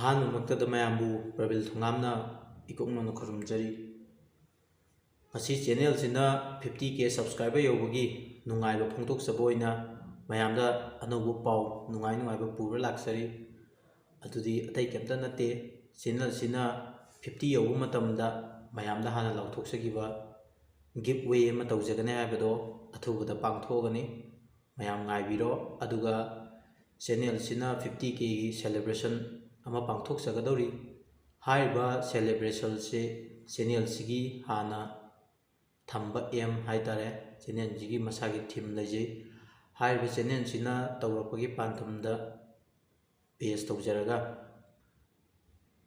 ꯑꯍꯥꯟꯕꯃꯛꯇꯗ ꯃꯌꯥꯝꯕꯨ ꯄ꯭ꯔꯕꯤꯜ ꯊꯣꯉꯥꯝꯅ ꯏꯀꯣꯛꯅꯅ ꯈꯨꯔꯨꯝꯖꯔꯤ꯫ ꯃꯁꯤ ꯆꯦꯅꯦꯜꯁꯤꯅ 50K subscriber ꯌꯧꯕꯒꯤ ꯅꯨꯡꯉꯥꯏꯕ ꯐꯣꯡꯗꯣꯛꯆꯕ ꯑꯣꯏꯅ ꯃꯌꯥꯝꯗ ꯑꯅꯧꯕ ꯄꯥꯎ ꯅꯨꯡꯉꯥꯏꯕ ꯄꯨꯔ ꯂꯥꯛꯆꯔꯤ꯫ ꯑꯗꯨꯗꯤ ꯑꯇꯩ ꯀꯩꯝꯇ ꯅꯠꯇꯦ, ꯆꯦꯅꯦꯜꯁꯤꯅ 50 ꯌꯧꯕ ꯃꯇꯝꯗ ꯃꯌꯥꯝꯗ ꯍꯥꯟꯅ ꯂꯥꯎꯊꯣꯛꯆꯈꯤꯕ ꯒꯤꯐ ꯋꯦ ꯑꯃ ꯇꯧꯖꯒꯅꯤ ꯍꯥꯏꯕꯗꯣ ꯑꯊꯨꯕꯗ ꯄꯥꯡꯊꯣꯛꯑꯒꯅꯤ꯫ ꯃꯌꯥꯝ ꯉꯥꯏꯕꯤꯔꯣ, ꯑꯗꯨꯒ ꯆꯦꯅꯦꯜꯁꯤꯅ 50Kꯒꯤ ꯁꯦꯂꯦꯕ꯭ꯔꯦꯁꯟ ꯑꯃ ꯄꯥꯡꯊꯣꯛꯆꯒꯗꯧꯔꯤ꯫ ꯍꯥꯏꯔꯤꯕ ꯁꯦꯂꯦꯕ꯭ꯔꯦꯁꯟꯁꯤ ꯆꯦꯅꯦꯜꯁꯤꯒꯤ ꯍꯥꯟꯅ ꯊꯝꯕ ꯑꯦꯝ ꯍꯥꯏꯇꯥꯔꯦ, ꯆꯦꯅꯦꯜꯁꯤꯒꯤ ꯃꯁꯥꯒꯤ ꯊꯤꯝ ꯂꯩꯖꯩ꯫ ꯍꯥꯏꯔꯤꯕ ꯆꯦꯅꯦꯜꯁꯤꯅ ꯇꯧꯔꯛꯄꯒꯤ ꯄꯥꯟꯗꯝꯗ ꯕꯦꯖ ꯇꯧꯖꯔꯒ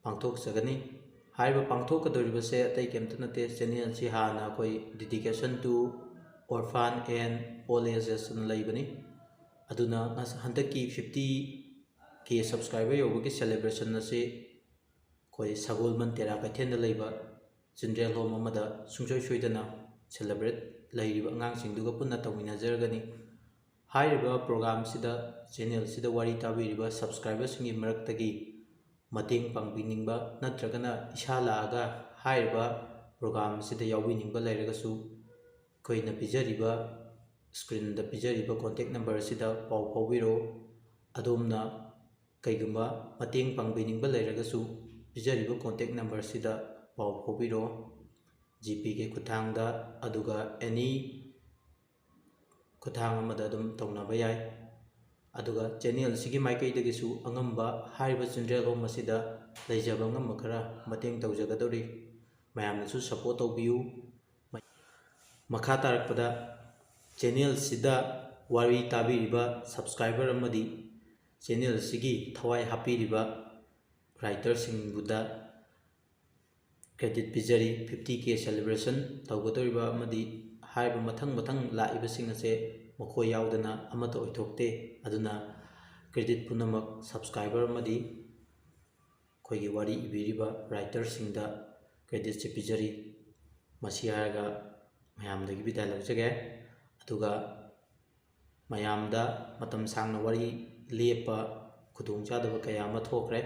ꯄꯥꯡꯊꯣꯛꯆꯒꯅꯤ꯫ ꯍꯥꯏꯔꯤꯕ ꯄꯥꯡꯊꯣꯛꯀꯗꯧꯔꯤꯕꯁꯦ ꯑꯇꯩ ꯀꯩꯝꯇ ꯅꯠꯇꯦ, ꯆꯦꯅꯦꯜꯁꯤ ꯍꯥꯟꯅ ꯑꯩꯈꯣꯏ dedication to orphan and old ages ꯑꯅ ꯂꯩꯕꯅꯤ꯫ ꯑꯗꯨꯅ ꯍꯟꯗꯛꯀꯤ 50K ꯁꯕꯁꯀ꯭ꯔꯥꯏꯕꯔ ꯌꯧꯕꯒꯤ ꯁꯦꯂꯦꯕ꯭ꯔꯦꯁꯟ ꯑꯁꯤ ꯑꯩꯈꯣꯏ ꯁꯒꯣꯜꯕꯟ ꯇꯦꯔꯥ ꯀꯩꯊꯦꯜꯗ ꯂꯩꯕ ꯆꯤꯜꯗ꯭ꯔꯦꯟ ꯍꯣꯝ ꯑꯃꯗ ꯁꯨꯡꯁꯣꯏ ꯁꯣꯏꯗꯅ ꯁꯦꯂꯦꯕ꯭ꯔꯦꯠ ꯂꯩꯔꯤꯕ ꯑꯉꯥꯡꯁꯤꯡꯗꯨꯒ ꯄꯨꯟꯅ ꯇꯧꯃꯤꯟꯅꯖꯔꯒꯅꯤ꯫ ꯍꯥꯏꯔꯤꯕ ꯄ꯭ꯔꯣꯒ꯭ꯔꯥꯝꯁꯤꯗ ꯆꯦꯅꯦꯜꯁꯤꯗ ꯋꯥꯔꯤ ꯇꯥꯕꯤꯔꯤꯕ ꯁꯕꯁꯀ꯭ꯔꯥꯏꯕꯔꯁꯤꯡꯒꯤ ꯃꯔꯛꯇꯒꯤ ꯃꯇꯦꯡ ꯄꯥꯡꯕꯤꯅꯤꯡꯕ ꯅꯠꯇ꯭ꯔꯒꯅ ꯏꯁꯥ ꯂꯥꯛꯑꯒ ꯍꯥꯏꯔꯤꯕ ꯄ꯭ꯔꯣꯒ꯭ꯔꯥꯝꯁꯤꯗ ꯌꯥꯎꯕꯤꯅꯤꯡꯕ ꯂꯩꯔꯒꯁꯨ ꯑꯩꯈꯣꯏꯅ ꯄꯤꯖꯔꯤꯕ ꯁ꯭ꯀ꯭ꯔꯤꯟꯗ ꯄꯤꯖꯔꯤꯕ ꯀꯣꯟꯇꯦꯛ ꯅꯝꯕꯔ ꯑꯁꯤꯗ ꯄꯥꯎ ꯐꯥꯎꯕꯤꯔꯛꯎ꯫ ꯑꯗꯣꯝꯅ ꯀꯩꯒꯨꯝꯕ ꯃꯇꯦꯡ ꯄꯥꯡꯕꯤꯅꯤꯡꯕ ꯂꯩꯔꯒꯁꯨ ꯄꯤꯖꯔꯤꯕ ꯀꯣꯟꯇꯦꯛ ꯅꯝꯕꯔꯁꯤꯗ ꯄꯥꯎ ꯐꯥꯎꯕꯤꯔꯛꯑꯣ, ꯖꯤꯄꯦꯒꯤ ꯈꯨꯠꯊꯥꯡꯗ, ꯑꯗꯨꯒ ꯑꯦꯅꯤ ꯈꯨꯠꯊꯥꯡ ꯑꯃꯗ ꯑꯗꯨꯝ ꯇꯧꯅꯕ ꯌꯥꯏ꯫ ꯑꯗꯨꯒ ꯆꯦꯅꯦꯜꯁꯤꯒꯤ ꯃꯥꯏꯀꯩꯗꯒꯤꯁꯨ ꯑꯉꯝꯕ ꯍꯥꯏꯔꯤꯕ ꯆꯤꯜꯗ꯭ꯔꯦꯟ ꯍꯣꯝ ꯑꯁꯤꯗ ꯂꯩꯖꯕ ꯑꯉꯝꯕ ꯈꯔ ꯃꯇꯦꯡ ꯇꯧꯖꯒꯗꯧꯔꯤ꯫ ꯃꯌꯥꯝꯅꯁꯨ ꯁꯄꯣꯔꯠ ꯇꯧꯕꯤꯌꯨ꯫ ꯃꯈꯥ ꯇꯥꯔꯛꯄꯗ ꯆꯦꯅꯦꯜꯁꯤꯗ ꯋꯥꯔꯤ ꯇꯥꯕꯤꯔꯤꯕ ꯁꯕꯁꯀ꯭ꯔꯥꯏꯕꯔ ꯑꯃꯗꯤ ꯆꯦꯅꯦꯜꯁꯤꯒꯤ ꯊꯋꯥꯏ ꯍꯥꯞꯄꯤꯔꯤꯕ ꯔꯥꯏꯇꯔꯁꯤꯡꯕꯨꯗ ꯀ꯭ꯔꯦꯗꯤꯠ ꯄꯤꯖꯔꯤ꯫ 50K ꯁꯦꯂꯦꯕ꯭ꯔꯦꯁꯟ ꯇꯧꯒꯗꯧꯔꯤꯕ ꯑꯃꯗꯤ ꯍꯥꯏꯔꯤꯕ ꯃꯊꯪ ꯂꯥꯛꯏꯕꯁꯤꯡ ꯑꯁꯦ ꯃꯈꯣꯏ ꯌꯥꯎꯗꯅ ꯑꯃꯠꯇ ꯑꯣꯏꯊꯣꯛꯇꯦ꯫ ꯑꯗꯨꯅ ꯀ꯭ꯔꯦꯗꯤꯠ ꯄꯨꯝꯅꯃꯛ ꯁꯕꯁꯀ꯭ꯔꯥꯏꯕꯔ ꯑꯃꯗꯤ ꯑꯩꯈꯣꯏꯒꯤ ꯋꯥꯔꯤ ꯏꯕꯤꯔꯤꯕ ꯔꯥꯏꯇꯔꯁꯤꯡꯗ ꯀ꯭ꯔꯦꯗꯤꯠꯁꯦ ꯄꯤꯖꯔꯤ꯫ ꯃꯁꯤ ꯍꯥꯏꯔꯒ ꯃꯌꯥꯝꯗꯒꯤ ꯕꯤꯗꯥꯏ ꯂꯧꯖꯒꯦ꯫ ꯑꯗꯨꯒ ꯃꯌꯥꯝꯗ ꯃꯇꯝ ꯁꯥꯡꯅ ꯋꯥꯔꯤ ꯂꯦꯞꯄ ꯈꯨꯗꯣꯡꯆꯥꯗꯕ ꯀꯌꯥ ꯑꯃ ꯊꯣꯛꯈ꯭ꯔꯦ,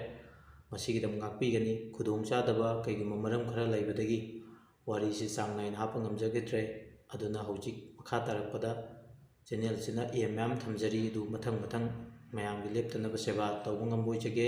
ꯃꯁꯤꯒꯤꯗꯃꯛ ꯉꯥꯛꯄꯤꯒꯅꯤ꯫ ꯈꯨꯗꯣꯡꯆꯥꯗꯕ ꯀꯩꯒꯨꯝꯕ ꯃꯔꯝ ꯈꯔ ꯂꯩꯕꯗꯒꯤ ꯋꯥꯔꯤꯁꯤ ꯆꯥꯡ ꯅꯥꯏꯅ ꯍꯥꯞꯄ ꯉꯝꯖꯈꯤꯗ꯭ꯔꯦ꯫ ꯑꯗꯨꯅ ꯍꯧꯖꯤꯛ ꯃꯈꯥ ꯇꯥꯔꯛꯄꯗ ꯆꯦꯅꯦꯜꯁꯤꯅ ꯑꯦꯝ ꯃꯌꯥꯝ ꯊꯝꯖꯔꯤ, ꯑꯗꯨ ꯃꯊꯪ ꯃꯌꯥꯝꯒꯤ ꯂꯦꯞꯇꯅꯕ ꯁꯦꯕꯥ ꯇꯧꯕ ꯉꯝꯕ ꯑꯣꯏꯖꯒꯦ꯫